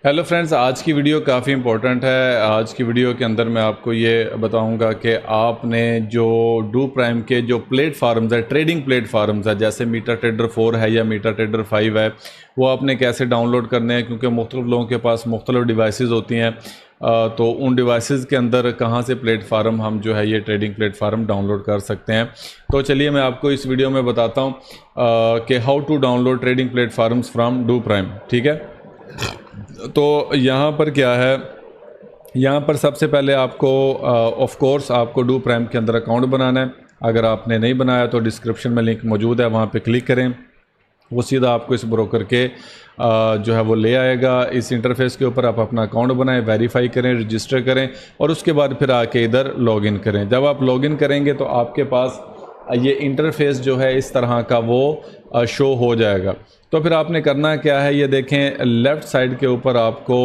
Hello friends, आज की video काफ़ी इंपॉर्टेंट है। आज की वीडियो के अंदर मैं आपको ये बताऊंगा कि आपने जो डू प्राइम के जो प्लेटफार्म्स है, ट्रेडिंग प्लेटफार्म्स है, जैसे मीटर ट्रेडर 4 है या मीटर ट्रेडर 5 है, वो आपने कैसे डाउनलोड करने हैं। क्योंकि मुख्तलिफ लोगों के पास मुख्तलिफ डिवाइसेस होती हैं, तो उन डिवाइसेस के अंदर कहाँ से प्लेटफार्म हम जो है ये ट्रेडिंग प्लेटफार्म डाउनलोड कर सकते हैं। तो चलिए मैं आपको इस वीडियो में बताता हूँ कि how to download trading platforms from Doo Prime. ठीक है, तो यहाँ पर क्या है, यहाँ पर सबसे पहले आपको ऑफ कोर्स आपको डू प्राइम के अंदर अकाउंट बनाना है। अगर आपने नहीं बनाया तो डिस्क्रिप्शन में लिंक मौजूद है, वहाँ पे क्लिक करें, वो सीधा आपको इस ब्रोकर के जो है वो ले आएगा। इस इंटरफेस के ऊपर आप अपना अकाउंट बनाएं, वेरीफाई करें, रजिस्टर करें और उसके बाद फिर आके इधर लॉगिन करें। जब आप लॉगिन करेंगे तो आपके पास ये इंटरफेस जो है इस तरह का वो शो हो जाएगा। तो फिर आपने करना क्या है, ये देखें लेफ़्ट साइड के ऊपर आपको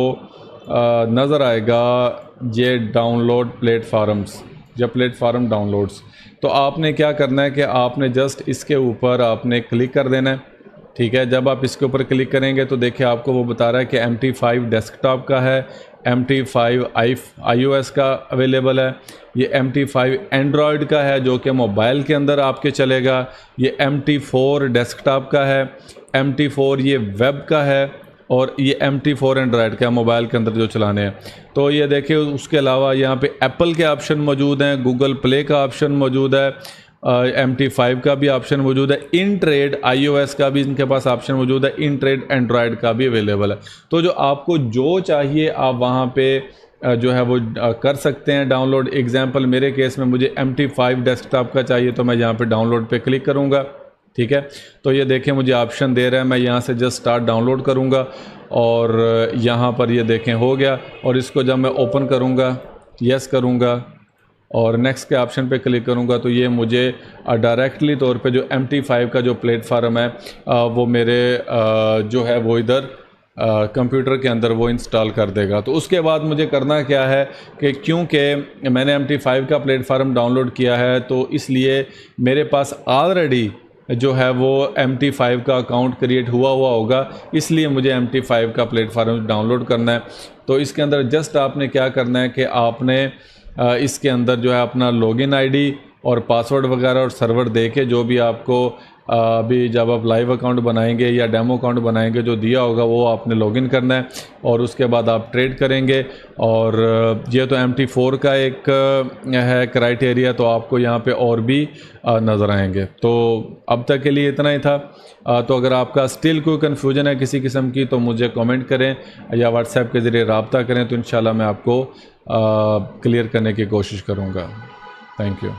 नज़र आएगा ये डाउनलोड प्लेटफार्म्स या प्लेटफार्म डाउनलोड्स। तो आपने क्या करना है कि आपने जस्ट इसके ऊपर आपने क्लिक कर देना है। ठीक है, जब आप इसके ऊपर क्लिक करेंगे तो देखिए आपको वो बता रहा है कि MT5 डेस्कटॉप का है, MT5 iOS का अवेलेबल है, ये MT5 एंड्रॉयड का है जो कि मोबाइल के अंदर आपके चलेगा, ये MT4 डेस्कटॉप का है, MT4 ये वेब का है और ये MT4 एंड्रॉयड का मोबाइल के अंदर जो चलाने हैं। तो ये देखिए उसके अलावा यहाँ पे एप्पल के ऑप्शन मौजूद हैं, गूगल प्ले का ऑप्शन मौजूद है, MT5 का भी ऑप्शन मौजूद है, इन ट्रेड iOS का भी इनके पास ऑप्शन मौजूद है, इन ट्रेड एंड्रॉयड का भी अवेलेबल है। तो जो आपको जो चाहिए आप वहाँ पे जो है वो कर सकते हैं डाउनलोड। एग्जांपल मेरे केस में मुझे MT5 डेस्कटॉप का चाहिए तो मैं यहाँ पे डाउनलोड पे क्लिक करूँगा। ठीक है, तो ये देखें मुझे ऑप्शन दे रहा है, मैं यहाँ से जस्ट स्टार्ट डाउनलोड करूँगा और यहाँ पर ये देखें हो गया। और इसको जब मैं ओपन करूँगा, यस करूँगा और नेक्स्ट के ऑप्शन पे क्लिक करूँगा तो ये मुझे डायरेक्टली तौर पे जो MT5 का जो प्लेटफार्म है वो मेरे जो है वो इधर कंप्यूटर के अंदर वो इंस्टॉल कर देगा। तो उसके बाद मुझे करना क्या है कि क्योंकि मैंने MT5 का प्लेटफार्म डाउनलोड किया है तो इसलिए मेरे पास ऑलरेडी जो है वो MT5 का अकाउंट क्रिएट हुआ होगा, इसलिए मुझे MT5 का प्लेटफार्म डाउनलोड करना है। तो इसके अंदर जस्ट आपने क्या करना है कि आपने इसके अंदर जो है अपना लॉगिन आईडी और पासवर्ड वगैरह और सर्वर दे के जो भी आपको अभी जब आप लाइव अकाउंट बनाएंगे या डेमो अकाउंट बनाएंगे जो दिया होगा वो आपने लॉगिन करना है और उसके बाद आप ट्रेड करेंगे। और ये तो MT4 का एक है क्राइटेरिया, तो आपको यहाँ पे और भी नज़र आएंगे। तो अब तक के लिए इतना ही था। तो अगर आपका स्टिल कोई कन्फ्यूजन है किसी किस्म की तो मुझे कमेंट करें या व्हाट्सएप के ज़रिए रब्ता करें, तो इंशाल्लाह मैं आपको क्लियर करने की कोशिश करूँगा। Thank you.